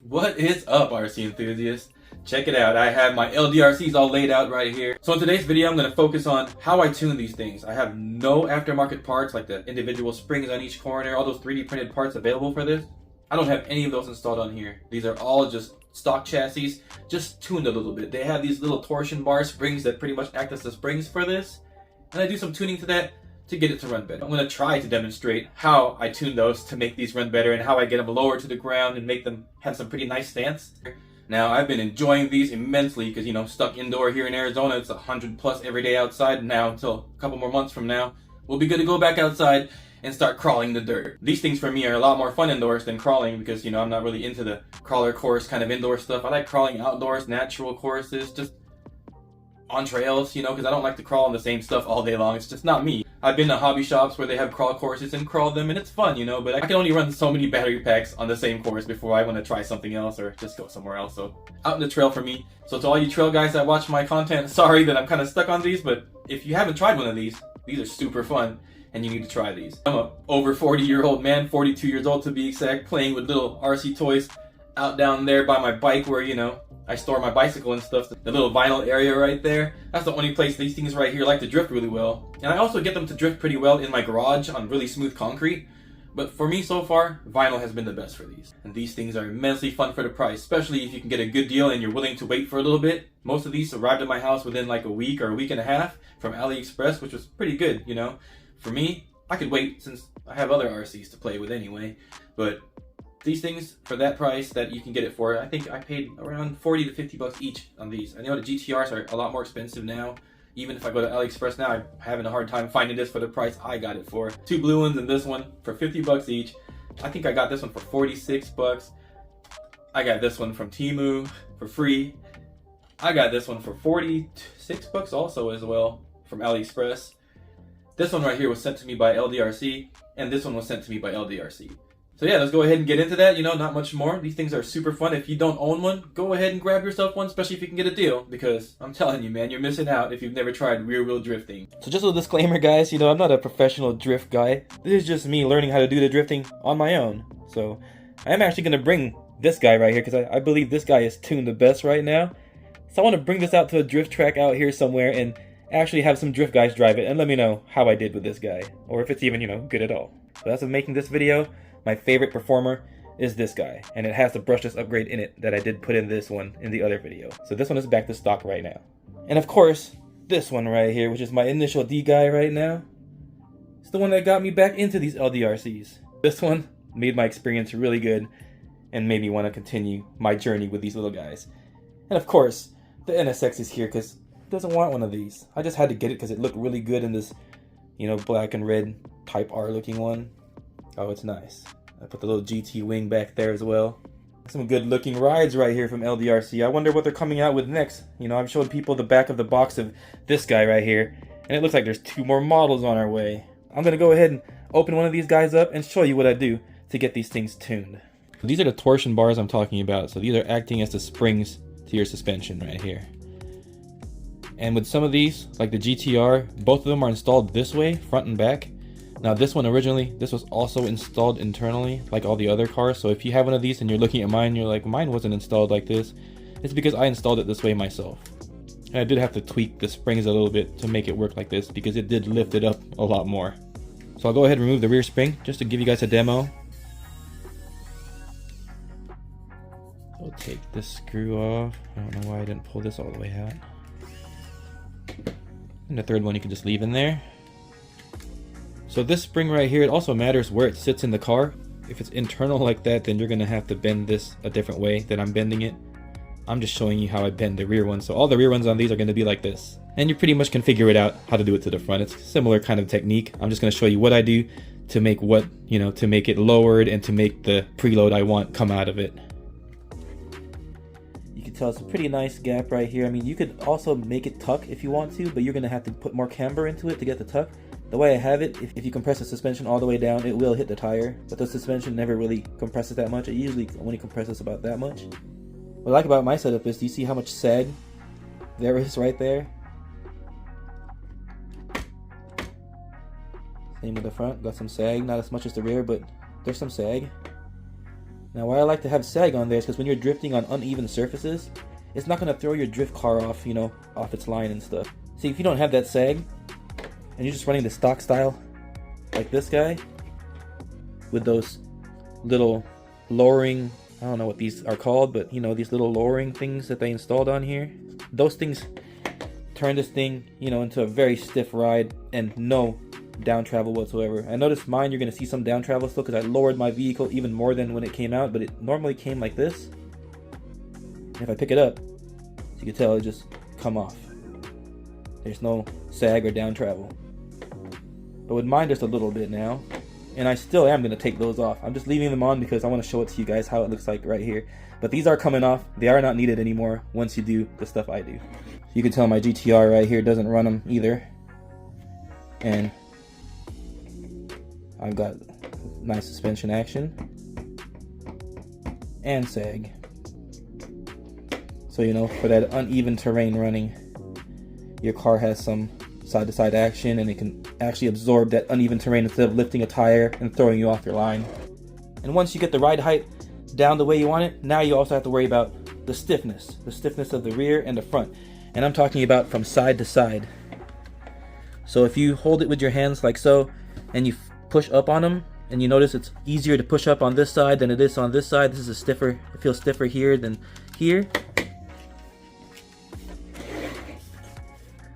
What is up, RC enthusiasts? Check it out, I have my LDRCs all laid out right here. So in today's video, I'm going to focus on how I tune these things. I have no aftermarket parts like the individual springs on each corner, all those 3D printed parts available for this. I don't have any of those installed on here. These are all just stock chassis, just tuned a little bit. They have these little torsion bar springs that pretty much act as the springs for this. And I do some tuning to that to get it to run better. I'm going to try to demonstrate how I tune those to make these run better and how I get them lower to the ground and make them have some pretty nice stance. Now, I've been enjoying these immensely because, you know, stuck indoor here in Arizona, it's 100 plus every day outside now until a couple more months from now. We'll be good to go back outside and start crawling the dirt. These things for me are a lot more fun indoors than crawling because, you know, I'm not really into the crawler course kind of indoor stuff. I like crawling outdoors, natural courses, just on trails, you know, because I don't like to crawl on the same stuff all day long. It's just not me. I've been to hobby shops where they have crawl courses and crawl them, and it's fun, you know, but I can only run so many battery packs on the same course before I want to try something else or just go somewhere else. So out in the trail for me. So to all you trail guys that watch my content, sorry that I'm kind of stuck on these, but if you haven't tried one of these are super fun and you need to try these. I'm a over 40-year-old man, 42 years old to be exact, playing with little RC toys out down there by my bike where, you know, I store my bicycle and stuff. The little vinyl area right there. That's the only place these things right here like to drift really well. And I also get them to drift pretty well in my garage on really smooth concrete. But for me so far, vinyl has been the best for these. And these things are immensely fun for the price, especially if you can get a good deal and you're willing to wait for a little bit. Most of these arrived at my house within like a week or a week and a half from AliExpress, which was pretty good, you know. For me, I could wait since I have other RCs to play with anyway. But these things, for that price that you can get it for, I think I paid around 40 to 50 bucks each on these. I know the GTRs are a lot more expensive now. Even if I go to AliExpress now, I'm having a hard time finding this for the price I got it for. Two blue ones and this one for 50 bucks each. I think I got this one for 46 bucks. I got this one from Temu for free. I got this one for 46 bucks also as well from AliExpress. This one right here was sent to me by LDRC, and this one was sent to me by LDRC. So yeah, let's go ahead and get into that, you know, not much more. These things are super fun. If you don't own one, go ahead and grab yourself one, especially if you can get a deal, because I'm telling you, man, you're missing out if you've never tried rear wheel drifting. So just a disclaimer, guys, you know, I'm not a professional drift guy. This is just me learning how to do the drifting on my own. So I am actually going to bring this guy right here, because I believe this guy is tuned the best right now. So I want to bring this out to a drift track out here somewhere and actually have some drift guys drive it and let me know how I did with this guy, or if it's even, you know, good at all. So as of making this video, my favorite performer is this guy, and it has the brushless upgrade in it that I did put in this one in the other video. So this one is back to stock right now. And of course, this one right here, which is my initial D guy right now, it's the one that got me back into these LDRCs. This one made my experience really good and made me want to continue my journey with these little guys. And of course, the NSX is here because it doesn't want one of these. I just had to get it because it looked really good in this, you know, black and red Type R looking one. Oh, it's nice. I put the little GT wing back there as well. Some good looking rides right here from LDRC. I wonder what they're coming out with next. You know, I've showed people the back of the box of this guy right here, and it looks like there's two more models on our way. I'm gonna go ahead and open one of these guys up and show you what I do to get these things tuned. So these are the torsion bars I'm talking about. So these are acting as the springs to your suspension right here. And with some of these, like the GTR, both of them are installed this way, front and back. Now this one originally, this was also installed internally like all the other cars. So if you have one of these and you're looking at mine, you're like, mine wasn't installed like this. It's because I installed it this way myself. And I did have to tweak the springs a little bit to make it work like this because it did lift it up a lot more. So I'll go ahead and remove the rear spring just to give you guys a demo. I'll take this screw off. I don't know why I didn't pull this all the way out. And the third one you can just leave in there. So this spring right here, it also matters where it sits in the car. If it's internal like that, then you're gonna have to bend this a different way than I'm bending it. I'm just showing you how I bend the rear one. So all the rear ones on these are gonna be like this. And you pretty much can figure it out how to do it to the front. It's a similar kind of technique. I'm just gonna show you what I do to make what, you know, to make it lowered and to make the preload I want come out of it. You can tell it's a pretty nice gap right here. I mean, you could also make it tuck if you want to, but you're gonna have to put more camber into it to get the tuck. The way I have it, if you compress the suspension all the way down, it will hit the tire, but the suspension never really compresses that much. It usually only compresses about that much. What I like about my setup is, do you see how much sag there is right there? Same with the front, got some sag, not as much as the rear, but there's some sag. Now why I like to have sag on there is because when you're drifting on uneven surfaces, it's not going to throw your drift car off, you know, off its line and stuff. See, if you don't have that sag, and you're just running the stock style, like this guy, with those little lowering, I don't know what these are called, but you know, these little lowering things that they installed on here, those things turn this thing, you know, into a very stiff ride and no down travel whatsoever. I noticed mine, you're going to see some down travel still because I lowered my vehicle even more than when it came out, but it normally came like this. And if I pick it up, as you can tell, it just come off. There's no sag or down travel. But with mine, just a little bit now. And I still am going to take those off. I'm just leaving them on because I want to show it to you guys how it looks like right here. But these are coming off. They are not needed anymore once you do the stuff I do. You can tell my GTR right here doesn't run them either. And I've got nice suspension action and sag. So, you know, for that uneven terrain running, your car has some side-to-side action and it can actually absorb that uneven terrain instead of lifting a tire and throwing you off your line. And once you get the ride height down the way you want it, now you also have to worry about the stiffness of the rear and the front. And I'm talking about from side to side. So if you hold it with your hands like so, and you push up on them, and you notice it's easier to push up on this side than it is on this side. This is a stiffer, it feels stiffer here than here.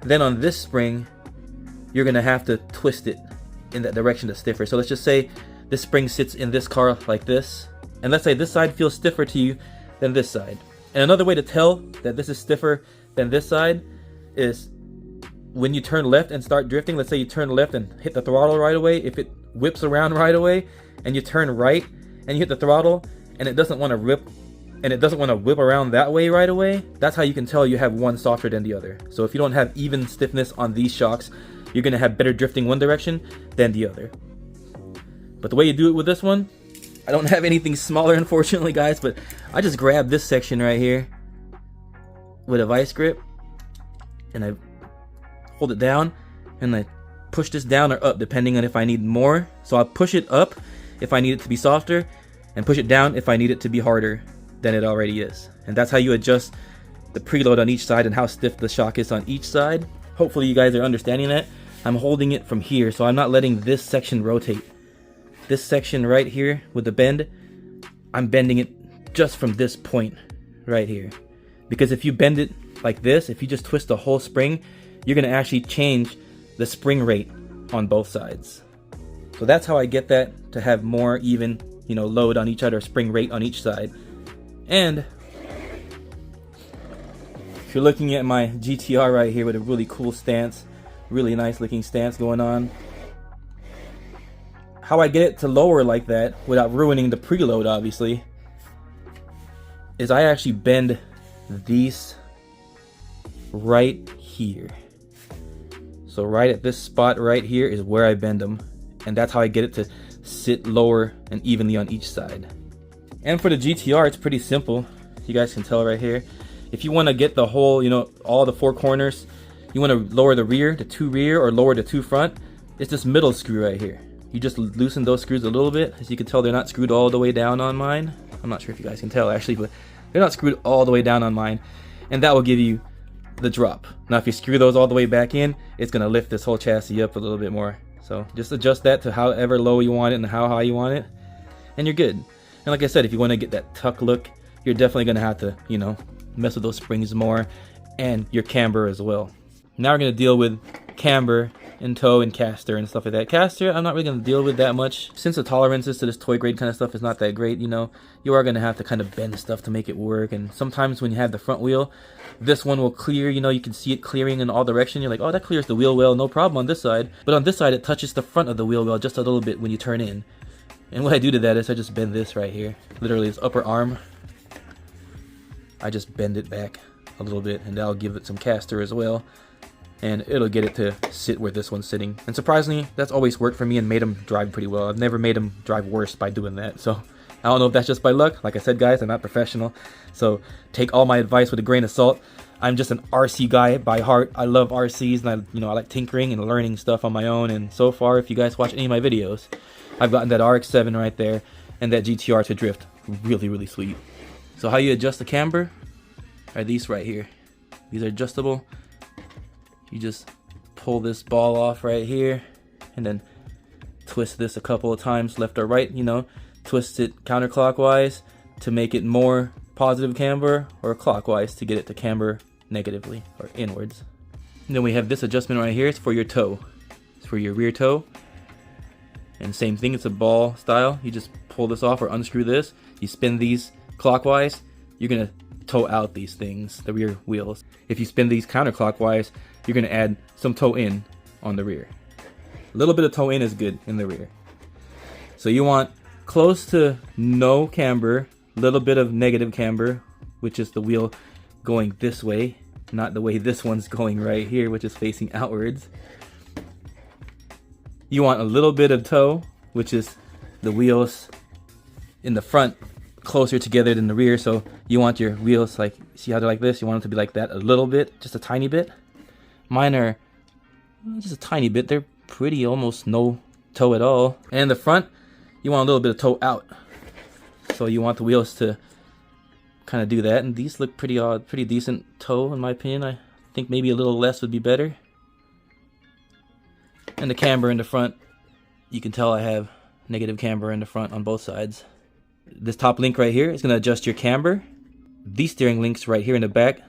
Then on this spring, you're gonna have to twist it in that direction that's stiffer. So let's just say this spring sits in this car like this, and let's say this side feels stiffer to you than this side. And another way to tell that this is stiffer than this side is when you turn left and start drifting. Let's say you turn left and hit the throttle right away. If it whips around right away and you turn right and you hit the throttle and it doesn't want to whip around that way right away, that's how you can tell you have one softer than the other. So if you don't have even stiffness on these shocks, you're going to have better drifting one direction than the other. But the way you do it with this one, I don't have anything smaller unfortunately guys, but I just grab this section right here with a vice grip and I hold it down and I push this down or up depending on if I need more. So I'll push it up if I need it to be softer and push it down if I need it to be harder than it already is. And that's how you adjust the preload on each side and how stiff the shock is on each side. Hopefully you guys are understanding that. I'm holding it from here, so I'm not letting this section rotate. This section right here with the bend, I'm bending it just from this point right here. Because if you bend it like this, if you just twist the whole spring, you're going to actually change the spring rate on both sides. So that's how I get that to have more even, you know, load on each other, spring rate on each side. And if you're looking at my GTR right here with a really cool stance, really nice looking stance going on, how I get it to lower like that without ruining the preload obviously is I actually bend these right here. So right at this spot right here is where I bend them, and that's how I get it to sit lower and evenly on each side. And for the GTR, it's pretty simple. You guys can tell right here. If you want to get the whole, you know, all the four corners, you want to lower the rear, the two rear, or lower the two front, it's this middle screw right here. You just loosen those screws a little bit. As you can tell, they're not screwed all the way down on mine. I'm not sure if you guys can tell actually, but they're not screwed all the way down on mine. And that will give you the drop. Now if you screw those all the way back in, it's going to lift this whole chassis up a little bit more. So just adjust that to however low you want it and how high you want it, and you're good. And like I said, if you want to get that tuck look, you're definitely going to have to, you know, mess with those springs more and your camber as well. Now we're going to deal with camber and toe and caster and stuff like that. Caster, I'm not really going to deal with that much. Since the tolerances to this toy grade kind of stuff is not that great, you know, you are going to have to kind of bend stuff to make it work. And sometimes when you have the front wheel, this one will clear, you know, you can see it clearing in all directions. You're like, oh, that clears the wheel well, no problem on this side. But on this side, it touches the front of the wheel well just a little bit when you turn in. And what I do to that is I just bend this right here. Literally this upper arm. I just bend it back a little bit, and that'll give it some caster as well. And it'll get it to sit where this one's sitting. And surprisingly, that's always worked for me and made them drive pretty well. I've never made them drive worse by doing that. So I don't know if that's just by luck. Like I said, guys, I'm not professional. So take all my advice with a grain of salt. I'm just an RC guy by heart. I love RCs, and I like tinkering and learning stuff on my own. And so far, if you guys watch any of my videos, I've gotten that RX-7 right there and that GTR to drift really, really sweet. So how you adjust the camber are these right here. These are adjustable. You just pull this ball off right here and then twist this a couple of times left or right, you know, twist it counterclockwise to make it more positive camber, or clockwise to get it to camber negatively or inwards. And then we have this adjustment right here. It's for your toe. It's for your rear toe. And same thing, it's a ball style. You just pull this off or unscrew this. You spin these clockwise, you're gonna toe out these things, the rear wheels. If you spin these counterclockwise, you're gonna add some toe in on the rear. A little bit of toe in is good in the rear. So you want close to no camber, little bit of negative camber, which is the wheel going this way, not the way this one's going right here, which is facing outwards. You want a little bit of toe, which is the wheels in the front closer together than the rear. So you want your wheels, like, see how they're like this? You want them to be like that a little bit, just a tiny bit. Mine are just a tiny bit. They're pretty almost no toe at all. And in the front, you want a little bit of toe out. So you want the wheels to kind of do that. And these look pretty decent toe in my opinion. I think maybe a little less would be better. And the camber in the front, you can tell I have negative camber in the front on both sides. This top link right here is going to adjust your camber. These steering links right here in the back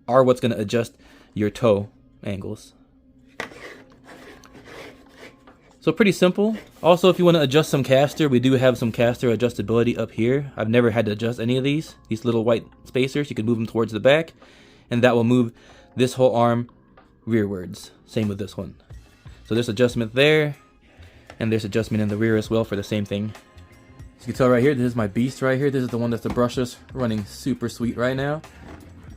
are what's going to adjust your toe angles. So pretty simple. Also, if you want to adjust some caster, we do have some caster adjustability up here. I've never had to adjust any of these little white spacers. You can move them towards the back, and that will move this whole arm rearwards. Same with this one. So there's adjustment there, and there's adjustment in the rear as well for the same thing. As you can tell right here, this is my beast right here. This is the one that's the brushless, running super sweet right now.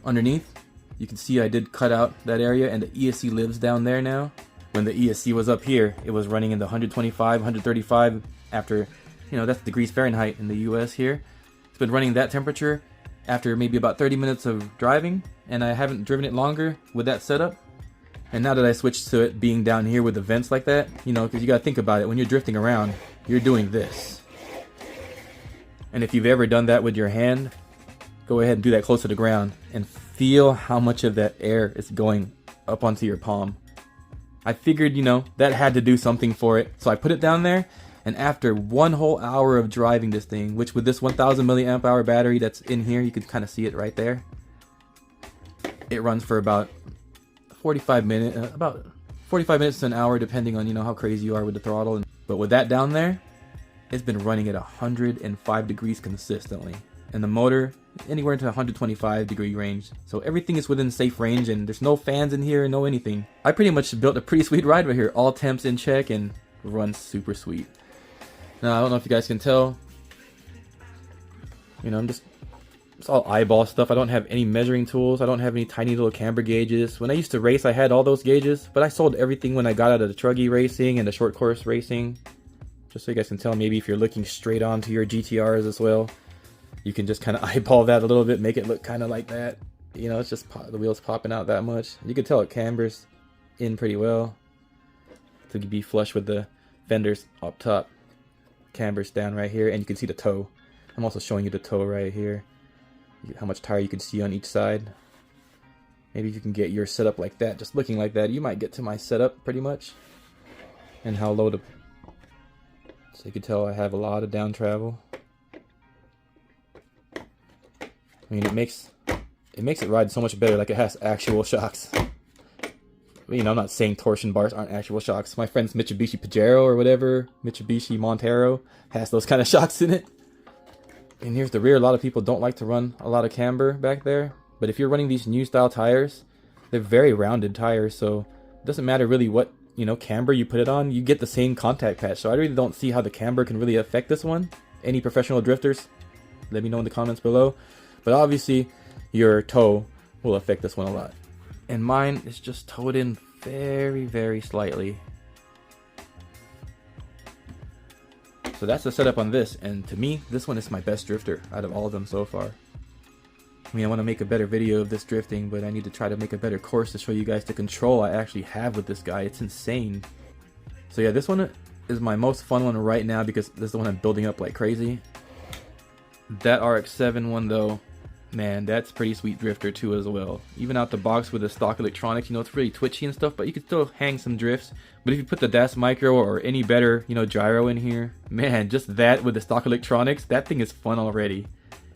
Underneath, you can see I did cut out that area, and the ESC lives down there now. When the ESC was up here, it was running in the 125, 135 after, you know, that's degrees Fahrenheit in the US here. It's been running that temperature after maybe about 30 minutes of driving, and I haven't driven it longer with that setup. And now that I switched to it being down here with the vents like that, you know, because you got to think about it, when you're drifting around, you're doing this. And if you've ever done that with your hand, go ahead and do that close to the ground and feel how much of that air is going up onto your palm. I figured, you know, that had to do something for it. So I put it down there, and after one whole hour of driving this thing, which with this 1000 milliamp hour battery that's in here, you can kind of see it right there. It runs for about 45 minutes to an hour, depending on, you know, how crazy you are with the throttle. But with that down there, it's been running at 105 degrees consistently. And the motor, anywhere into 125 degree range. So everything is within safe range, and there's no fans in here, no anything. I pretty much built a pretty sweet ride right here. All temps in check and runs super sweet. Now, I don't know if you guys can tell. You know, it's all eyeball stuff. I don't have any measuring tools. I don't have any tiny little camber gauges. When I used to race, I had all those gauges, but I sold everything when I got out of the truggy racing and the short course racing. Just so you guys can tell, maybe if you're looking straight onto your GTRs as well, you can just kind of eyeball that a little bit, make it look kind of like that. You know, it's just the wheels popping out that much. You can tell it cambers in pretty well to be flush with the fenders up top. Cambers down right here, and you can see the toe. I'm also showing you the toe right here. How much tire you can see on each side. Maybe if you can get your setup like that, just looking like that, you might get to my setup pretty much. And how low the... So you can tell I have a lot of down travel. I mean, it makes it ride so much better, like it has actual shocks. You know, I'm not saying torsion bars aren't actual shocks. My friend's Mitsubishi Pajero or whatever, Mitsubishi Montero, has those kind of shocks in it. And here's the rear. A lot of people don't like to run a lot of camber back there. But if you're running these new style tires, they're very rounded tires. So it doesn't matter really what, you know, camber you put it on. You get the same contact patch. So I really don't see how the camber can really affect this one. Any professional drifters, let me know in the comments below. But obviously, your toe will affect this one a lot. And mine is just towed in very, very slightly. So that's the setup on this. And to me, this one is my best drifter out of all of them so far. I mean, I want to make a better video of this drifting, but I need to try to make a better course to show you guys the control I actually have with this guy. It's insane. So yeah, this one is my most fun one right now because this is the one I'm building up like crazy. That RX-7 one though, man, that's pretty sweet drifter too as well. Even out the box with the stock electronics, you know, it's really twitchy and stuff, but you can still hang some drifts. But if you put the DAS Micro or any better, you know, gyro in here, man, just that with the stock electronics, that thing is fun already.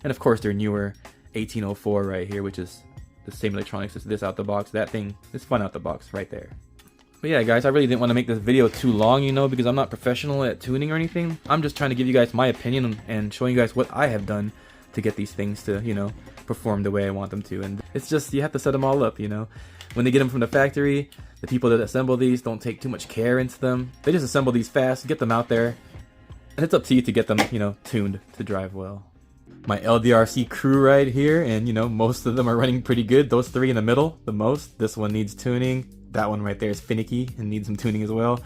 And of course their newer 1804 right here, which is the same electronics as this out the box. That thing is fun out the box right there. But yeah guys, I really didn't want to make this video too long, you know, because I'm not professional at tuning or anything. I'm just trying to give you guys my opinion and showing you guys what I have done to get these things to, you know, perform the way I want them to. And it's just, you have to set them all up, you know. When they get them from the factory, the people that assemble these don't take too much care into them. They just assemble these fast, get them out there, and it's up to you to get them, you know, tuned to drive well. My LDRC crew right here, and you know, most of them are running pretty good. Those three in the middle, the most. This one needs tuning. That one right there is finicky and needs some tuning as well.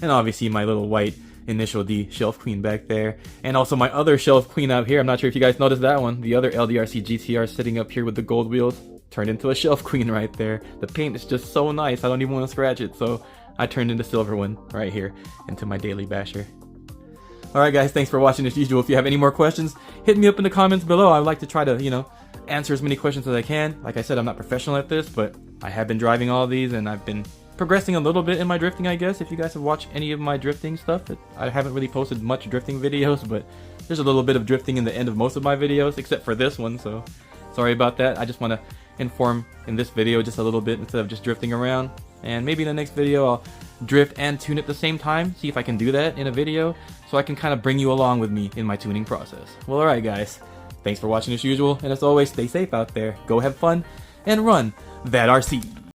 And obviously my little white Initial D shelf queen back there. And also my other shelf queen out here. I'm not sure if you guys noticed that one. The other LDRC GTR sitting up here with the gold wheels turned into a shelf queen right there. The paint is just so nice, I don't even want to scratch it. So I turned into silver one right here into my daily basher. Alright guys, thanks for watching as usual. If you have any more questions, hit me up in the comments below. I would like to try to, you know, answer as many questions as I can. Like I said, I'm not professional at this, but I have been driving all these and I've been progressing a little bit in my drifting, I guess. If you guys have watched any of my drifting stuff, I haven't really posted much drifting videos, but there's a little bit of drifting in the end of most of my videos, except for this one, so sorry about that. I just want to inform in this video just a little bit instead of just drifting around. And maybe in the next video I'll drift and tune at the same time, see if I can do that in a video, so I can kind of bring you along with me in my tuning process. Well, alright guys, thanks for watching as usual, and as always, stay safe out there, go have fun, and run that RC.